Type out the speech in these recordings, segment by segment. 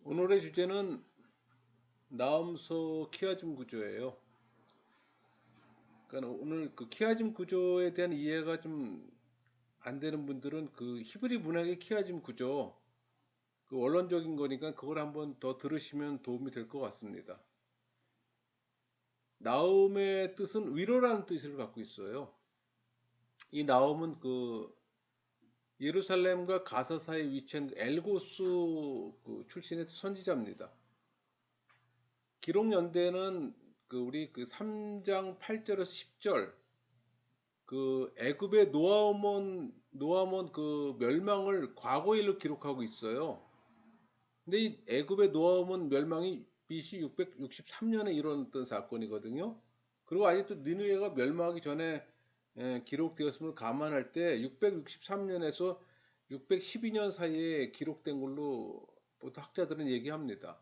오늘의 주제는 나음소 키아즘 구조예요. 그러니까 오늘 그 키아즘 구조에 대한 이해가 좀 안 되는 분들은 그 히브리 문학의 키아즘 구조, 그 원론적인 거니까 그걸 한번 더 들으시면 도움이 될 것 같습니다. 나움의 뜻은 위로라는 뜻을 갖고 있어요. 이 나움은 그 예루살렘과 가사 사이에 위치한 엘고스 그 출신의 선지자입니다. 기록 연대는 그 우리 그 3장 8절에서 10절 그 애굽의 노아몬 그 멸망을 과거일로 기록하고 있어요. 근데 이 애굽의 노아몬 멸망이 BC 663년에 일어났던 사건이거든요. 그리고 아직도 니느웨가 멸망하기 전에 기록되었음을 감안할 때 663년에서 612년 사이에 기록된 걸로 보통 학자들은 얘기합니다.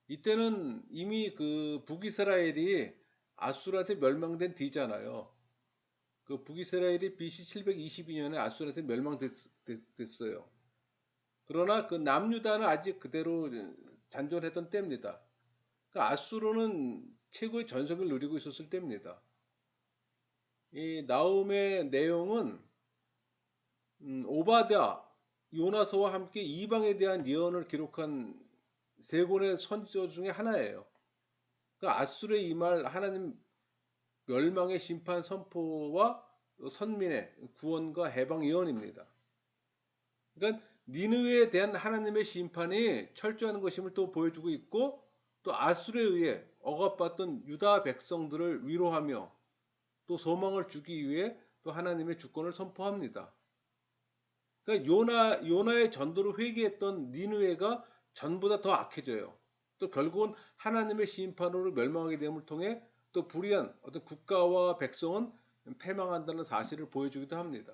이때는 이미 그 북이스라엘이 아수르한테 멸망된 뒤잖아요. 그 북이스라엘이 BC 722년에 아수르한테 멸망됐어요. 그러나 그 남유다는 아직 그대로 잔존했던 때입니다. 그 아수르는 최고의 전성을 누리고 있었을 때입니다. 이 나움의 내용은 오바댜, 요나서와 함께 이방에 대한 예언을 기록한 세 권의 선지서 중에 하나예요. 그 아수르의 임할 하나님 멸망의 심판 선포와 선민의 구원과 해방 예언입니다. 그러니까 니느웨에 대한 하나님의 심판이 철저한 것임을 또 보여주고 있고 또 아술에 의해 억압받던 유다 백성들을 위로하며 또 소망을 주기 위해 또 하나님의 주권을 선포합니다. 그러니까 요나의 전도를 회개했던 니느웨가 전보다 더 악해져요. 또 결국은 하나님의 심판으로 멸망하게 됨을 통해 또 불의한 어떤 국가와 백성은 패망한다는 사실을 보여주기도 합니다.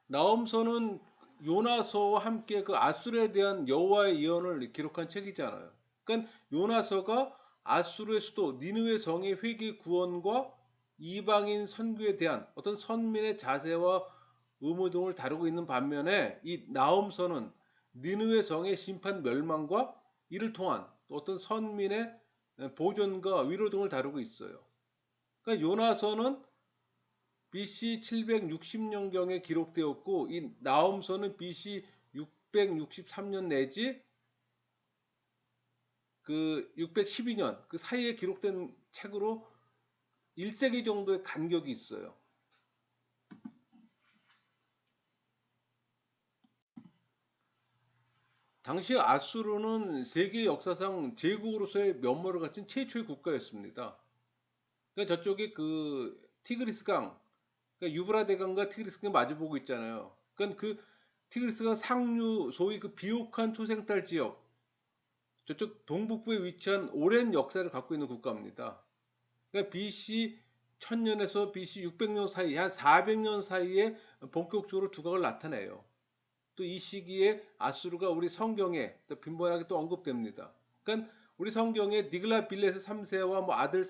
나홈서는 요나서와 함께 그 아수르에 대한 여호와의 예언을 기록한 책이잖아요. 그러니까 요나서가 아수르의 수도 니느웨 성의 회개 구원과 이방인 선교에 대한 어떤 선민의 자세와 의무 등을 다루고 있는 반면에 이 나홈서는 니느웨 성의 심판 멸망과 이를 통한 어떤 선민의 보존과 위로 등을 다루고 있어요. 그러니까 요나서는 BC 760년경에 기록되었고 이 나홈서는 BC 663년 내지 그 612년 그 사이에 기록된 책으로 1세기 정도의 간격이 있어요. 당시 아수르는 세계 역사상 제국으로서의 면모를 갖춘 최초의 국가였습니다. 그러니까 저쪽에 그 티그리스 강, 그러니까 유브라데 강과 티그리스 강이 마주보고 있잖아요. 그러니까 그 티그리스강 상류 소위 그 비옥한 초생탈 지역 저쪽 동북부에 위치한 오랜 역사를 갖고 있는 국가입니다. 그러니까 BC 1000년에서 BC 600년 사이, 한 400년 사이에 본격적으로 두각을 나타내요. 또 이 시기에 아수르가 우리 성경에 또 빈번하게 또 언급됩니다. 그러니까 우리 성경에 니글라 빌레스 3세와 뭐 아들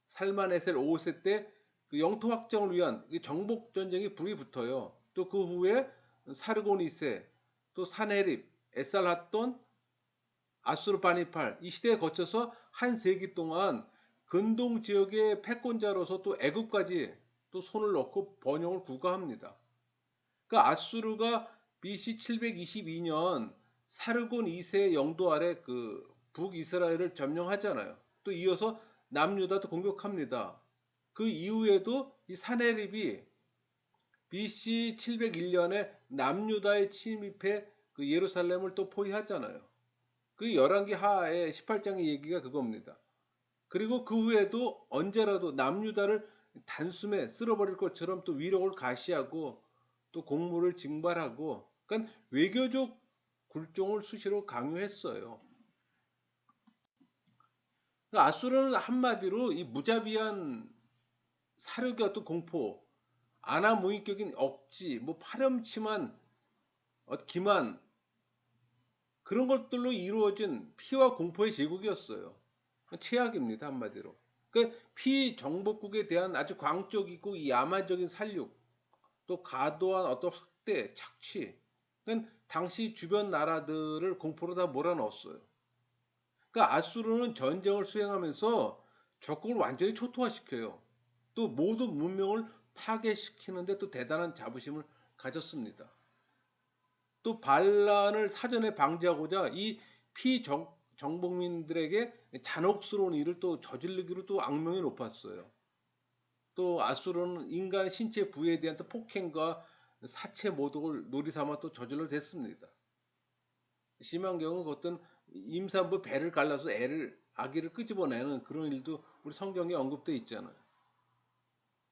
살마네셀 5세 때 그 영토 확장을 위한 정복 전쟁이 불이 붙어요. 또 그 후에 사르곤 2세, 또 산헤립, 에살핫돈, 아수르바니팔 이 시대에 거쳐서 한 세기 동안 근동 지역의 패권자로서 또 애국까지 또 손을 넣고 번영을 구가합니다. 그 아수르가 BC 722년 사르곤 2세의 영도 아래 그 북이스라엘을 점령하잖아요. 또 이어서 남유다도 공격합니다. 그 이후에도 이 사네립이 BC 701년에 남유다에 침입해 그 예루살렘을 또 포위하잖아요. 그 열왕기 하의 18장의 얘기가 그겁니다. 그리고 그 후에도 언제라도 남유다를 단숨에 쓸어버릴 것처럼 또 위력을 가시하고 또 공무를 징발하고 그러니까 외교적 굴종을 수시로 강요했어요. 그러니까 아수르는 한마디로 이 무자비한 사륙의 어떤 공포, 아나무인격인 억지, 뭐 파렴치한 기만 그런 것들로 이루어진 피와 공포의 제국이었어요. 최악입니다 한마디로. 그러니까 피정복국에 대한 아주 광적이고 야만적인 살육, 또 과도한 어떤 확대, 착취, 그러니까 당시 주변 나라들을 공포로 다 몰아넣었어요. 그러니까 아수르는 전쟁을 수행하면서 적국을 완전히 초토화시켜요. 또 모든 문명을 파괴시키는데 또 대단한 자부심을 가졌습니다. 또 반란을 사전에 방지하고자 이 피정복민들에게 잔혹스러운 일을 또 저지르기로 또 악명이 높았어요. 또 아수르는 인간의 신체 부위에 대한 또 폭행과 사체 모독을 놀이삼아 또 저질러 댔습니다. 심한 경우는 어떤 임산부 배를 갈라서 아기를 끄집어내는 그런 일도 우리 성경에 언급되어 있잖아요.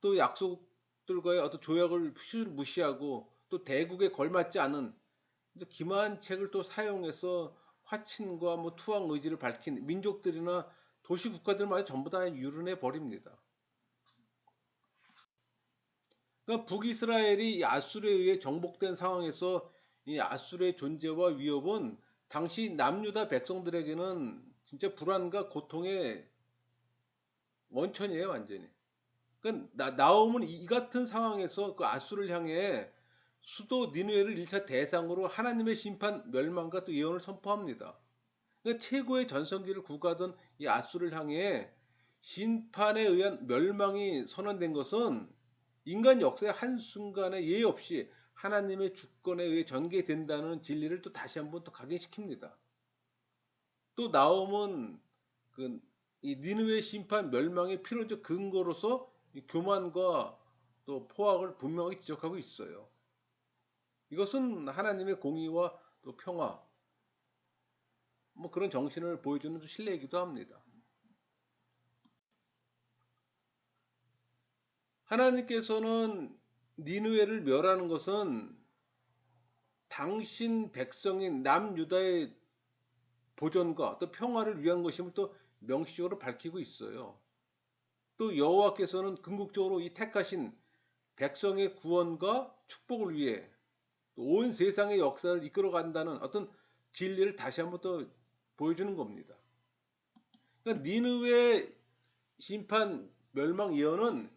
또 약속들과의 어떤 조약을 무시하고 또 대국에 걸맞지 않은 기만 책을 또 사용해서 화친과 뭐 투항 의지를 밝힌 민족들이나 도시 국가들마저 전부 다 유른해 버립니다. 그러니까 북이스라엘이 이 아수르에 의해 정복된 상황에서 이 아수르의 존재와 위협은 당시 남유다 백성들에게는 진짜 불안과 고통의 원천이에요, 완전히. 그러니까 나홈은 이 같은 상황에서 그 아수르를 향해 수도 니느웨를 1차 대상으로 하나님의 심판 멸망과 또 예언을 선포합니다. 그러니까 최고의 전성기를 구가던 이 아수르를 향해 심판에 의한 멸망이 선언된 것은 인간 역사의 한순간에 예의 없이 하나님의 주권에 의해 전개된다는 진리를 또 다시 한번 또 각인시킵니다. 또 나옴은 그 이 니느웨 심판 멸망의 필요적 근거로서 이 교만과 또 포악을 분명히 지적하고 있어요. 이것은 하나님의 공의와 또 평화, 뭐 그런 정신을 보여주는 신뢰이기도 합니다. 하나님께서는 니느웨를 멸하는 것은 당신 백성인 남유다의 보존과 또 평화를 위한 것임을 또 명시적으로 밝히고 있어요. 또 여호와께서는 궁극적으로 이 택하신 백성의 구원과 축복을 위해 온 세상의 역사를 이끌어 간다는 어떤 진리를 다시 한번 또 보여주는 겁니다. 그러니까 니느웨 심판 멸망 예언은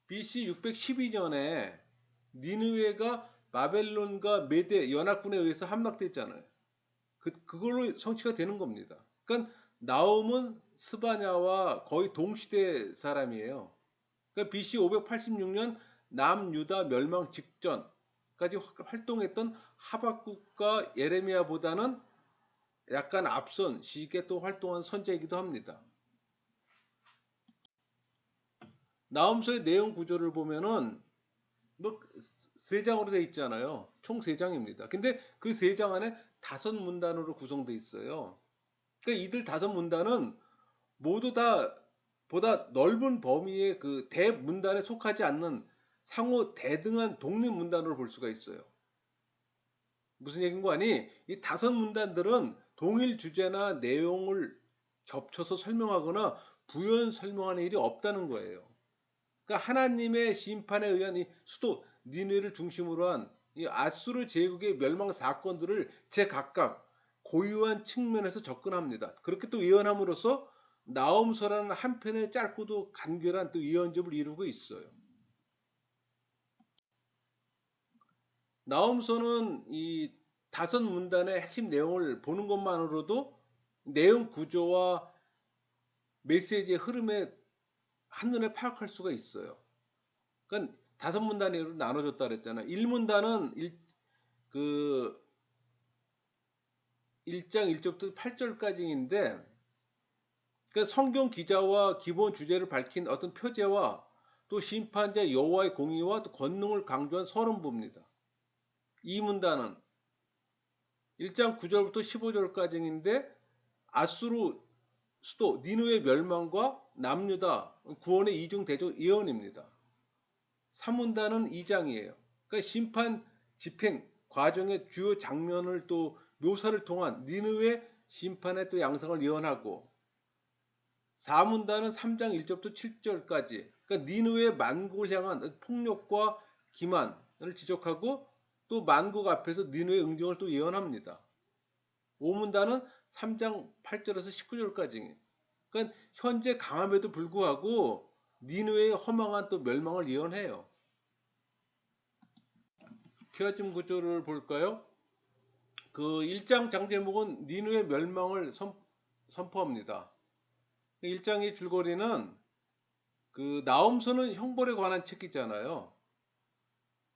BC 612년에 니느웨가 바벨론과 메데 연합군에 의해서 함락됐잖아요. 그걸로 성취가 되는 겁니다. 그러니까 나홈은 스바냐와 거의 동시대 사람이에요. 그러니까 BC 586년 남유다 멸망 직전까지 활동했던 하박국과 예레미야보다는 약간 앞선 시기에 또 활동한 선제이기도 합니다. 나홈서의 내용 구조를 보면은 뭐 세 장으로 되어 있잖아요. 총 세 장입니다. 근데 그 세 장 안에 다섯 문단으로 구성되어 있어요. 그러니까 이들 다섯 문단은 모두 다 보다 넓은 범위의 그 대문단에 속하지 않는 상호 대등한 독립 문단으로 볼 수가 있어요. 무슨 얘기인 거 아니? 이 다섯 문단들은 동일 주제나 내용을 겹쳐서 설명하거나 부연 설명하는 일이 없다는 거예요. 그러니까 하나님의 심판에 의한 이 수도 니느웨를 중심으로 한 이 아수르 제국의 멸망 사건들을 제각각 고유한 측면에서 접근합니다. 그렇게 또 예언함으로써 나홈서라는 한편의 짧고도 간결한 또 예언집을 이루고 있어요. 나홈서는 이 다섯 문단의 핵심 내용을 보는 것만으로도 내용 구조와 메시지의 흐름에 한눈에 파악할 수가 있어요. 그러니까 다섯 문단으로 나눠졌다 그랬잖아요. 1문단은 그 1장 1절부터 8절까지인데 그 성경 기자와 기본 주제를 밝힌 어떤 표제와 또 심판자 여호와의 공의와 또 권능을 강조한 서론부입니다. 2문단은 1장 9절부터 15절까지인데 아수르 수도 니느웨 멸망과 남유다 구원의 이중 대조 예언입니다. 3문단은 2장이에요. 그러니까 심판 집행 과정의 주요 장면을 또 묘사를 통한 니느웨 심판의 또 양상을 예언하고 4문단은 3장 1절부터 7절까지 그러니까 니느웨 만국을 향한 폭력과 기만을 지적하고 또 만국 앞에서 니느웨 응징을 또 예언합니다. 5문단은 3장 8절에서 19절까지 그러니까 현재 강함에도 불구하고 니느웨의 허망한 또 멸망을 예언해요. 키워짐 구조를 볼까요? 그 1장 장제목은 니누의 멸망을 선포합니다. 1장의 줄거리는 그 나홈서는 형벌에 관한 책이잖아요.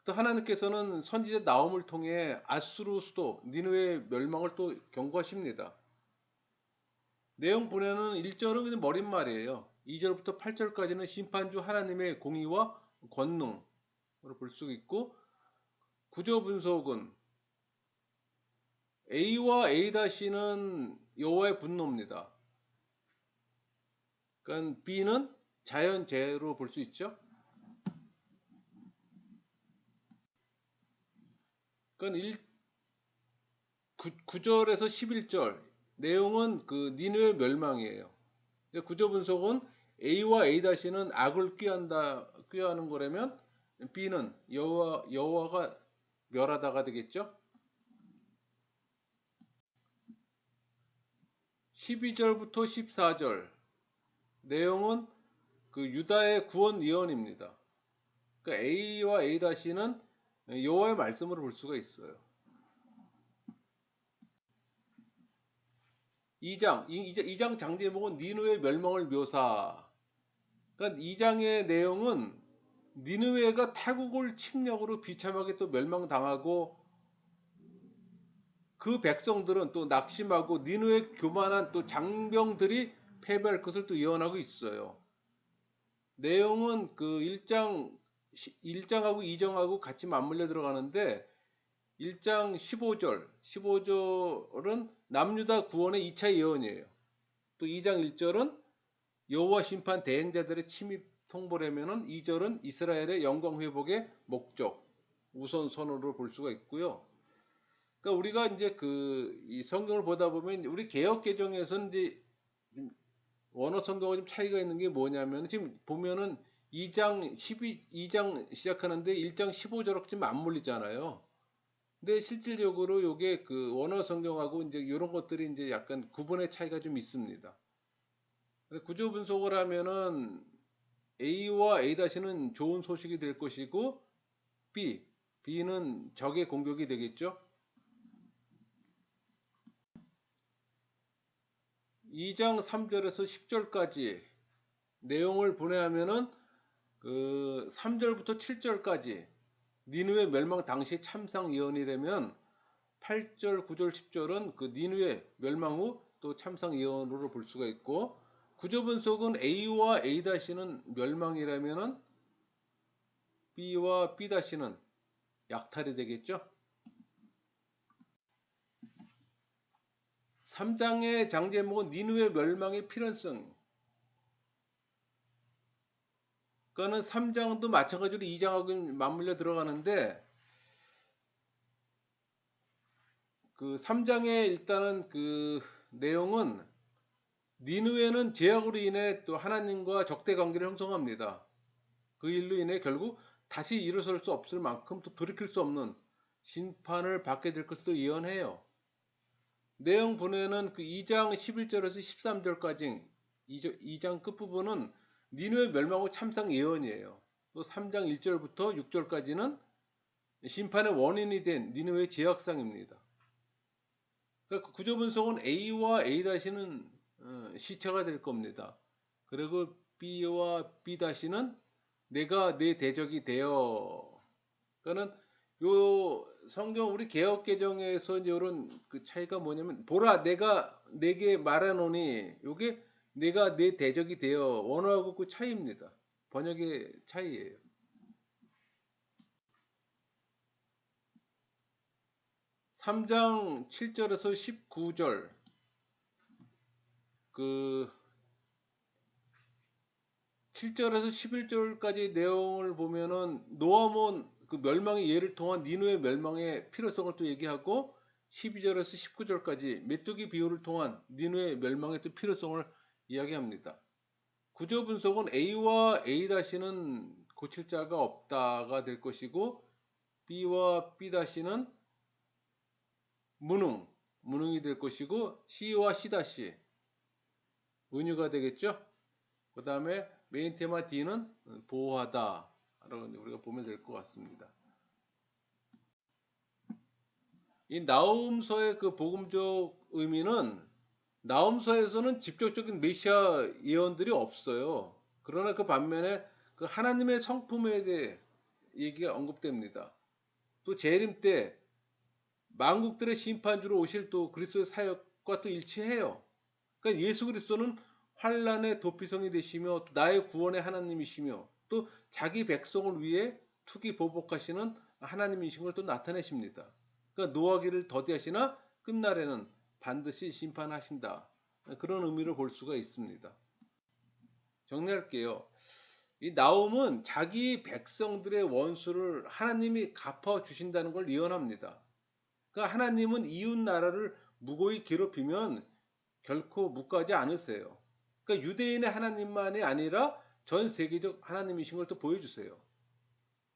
또 하나님께서는 선지자 나홈을 통해 아수르 수도 니누의 멸망을 또 경고하십니다. 내용 분야는 1절은 그냥 머릿말이에요. 2절부터 8절까지는 심판주 하나님의 공의와 권능으로 볼 수 있고, 구조 분석은 A와 A-는 여호와의 분노입니다. 그러니까 B는 자연재해로 볼 수 있죠. 그러니까 9절에서 11절 내용은 그 니느웨 멸망이에요. 구조 분석은 A와 A-는 악을 꾀하는 거라면 B는 여호와가 멸하다가 되겠죠. 12절부터 14절 내용은 그 유다의 구원 예언입니다. 그러니까 A와 A-는 여호와의 말씀으로 볼 수가 있어요. 2장 장제목은 니느웨 멸망을 묘사. 그러니까 2장의 내용은 니느웨가 타국을 침략으로 비참하게 또 멸망당하고, 그 백성들은 또 낙심하고 니느웨 교만한 또 장병들이 패배할 것을 또 예언하고 있어요. 내용은 그 1장하고 2장하고 같이 맞물려 들어가는데, 1장 15절은 남유다 구원의 2차 예언이에요. 또 2장 1절은 여호와 심판 대행자들의 침입 통보라면은 2절은 이스라엘의 영광 회복의 목적 우선선으로 볼 수가 있고요. 그러니까 우리가 이제 이 성경을 보다 보면 우리 개역 개정에서는 이제 원어 성경과 좀 차이가 있는 게 뭐냐면, 지금 보면은 2장 시작하는데 1장 15절하고 좀 맞물리잖아요. 근데 실질적으로 요게 그 원어 성경하고 이제 이런 것들이 이제 약간 구분의 차이가 좀 있습니다. 구조 분석을 하면은 A와 A-는 좋은 소식이 될 것이고, B는 적의 공격이 되겠죠. 2장 3절에서 10절까지 내용을 분해하면은 그 3절부터 7절까지 니느웨 멸망 당시 참상 예언이라면, 8절, 9절, 10절은 그 니느웨 멸망 후 또 참상 예언으로 볼 수가 있고, 구조 분석은 A와 A-는 멸망이라면은 B와 B-는 약탈이 되겠죠. 3장의 장제목은 니느웨 멸망의 필연성. 그거는 3장도 마찬가지로 2장하고 맞물려 들어가는데, 그 3장의 일단은 그 내용은 니느웨는 죄악으로 인해 또 하나님과 적대 관계를 형성합니다. 그 일로 인해 결국 다시 일어설 수 없을 만큼 또 돌이킬 수 없는 심판을 받게 될 것도 예언해요. 내용 분해는 그 2장 11절에서 13절까지 2장 끝부분은 니느웨 멸망 후 참상 예언이에요. 또 3장 1절부터 6절까지는 심판의 원인이 된 니느웨의 죄악상입니다. 그러니까 구조 분석은 A와 A-는 시체가 될 겁니다. 그리고 B와 B-는 내가 내 대적이 되어. 그러니까는 요 성경 우리 개역 개정에서 이런 그 차이가 뭐냐면, 보라 내가 내게 말하노니, 요게 내가 내 대적이 되어, 원어하고 그 차이입니다. 번역의 차이예요. 3장 7절에서 19절 그 7절에서 11절까지 내용을 보면은 노아몬 그 멸망의 예를 통한 니누의 멸망의 필요성을 또 얘기하고, 12절에서 19절까지 메뚜기 비유를 통한 니누의 멸망의 또 필요성을 이야기합니다. 구조 분석은 A와 A-는 고칠 자가 없다가 될 것이고, B와 B-는 무능이 될 것이고, C와 C- 은유가 되겠죠. 그 다음에 메인 테마 D는 보호하다 라고 우리가 보면 될 것 같습니다. 이 나홈서의 그 복음적 의미는 나홈서에서는 직접적인 메시아 예언들이 없어요. 그러나 그 반면에 그 하나님의 성품에 대해 얘기가 언급됩니다. 또 재림 때 만국들의 심판주로 오실 또 그리스도의 사역과 또 일치해요. 그러니까 예수 그리스도는 환란의 도피성이 되시며 나의 구원의 하나님이시며 또 자기 백성을 위해 투기 보복하시는 하나님이신 걸 또 나타내십니다. 그러니까 노하기를 더디하시나 끝날에는 반드시 심판하신다. 그런 의미로 볼 수가 있습니다. 정리할게요. 이 나홈은 자기 백성들의 원수를 하나님이 갚아 주신다는 걸 예언합니다. 그러니까 하나님은 이웃 나라를 무고히 괴롭히면 결코 묵과하지 않으세요. 그러니까 유대인의 하나님만이 아니라 전 세계적 하나님이신 걸 또 보여주세요.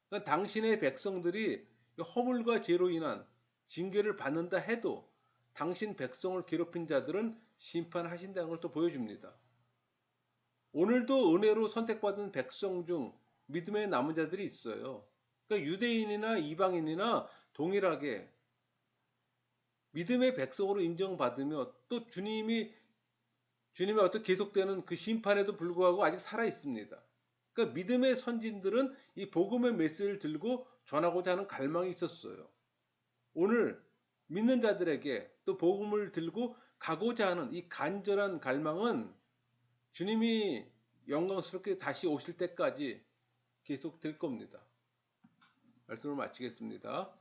그러니까 당신의 백성들이 허물과 죄로 인한 징계를 받는다 해도 당신 백성을 괴롭힌 자들은 심판하신다는 걸 또 보여줍니다. 오늘도 은혜로 선택받은 백성 중 믿음의 남은 자들이 있어요. 그러니까 유대인이나 이방인이나 동일하게 믿음의 백성으로 인정받으며 또 주님의 어떤 계속되는 그 심판에도 불구하고 아직 살아 있습니다. 그러니까 믿음의 선진들은 이 복음의 메시지를 들고 전하고자 하는 갈망이 있었어요. 오늘 믿는 자들에게 또 복음을 들고 가고자 하는 이 간절한 갈망은 주님이 영광스럽게 다시 오실 때까지 계속될 겁니다. 말씀을 마치겠습니다.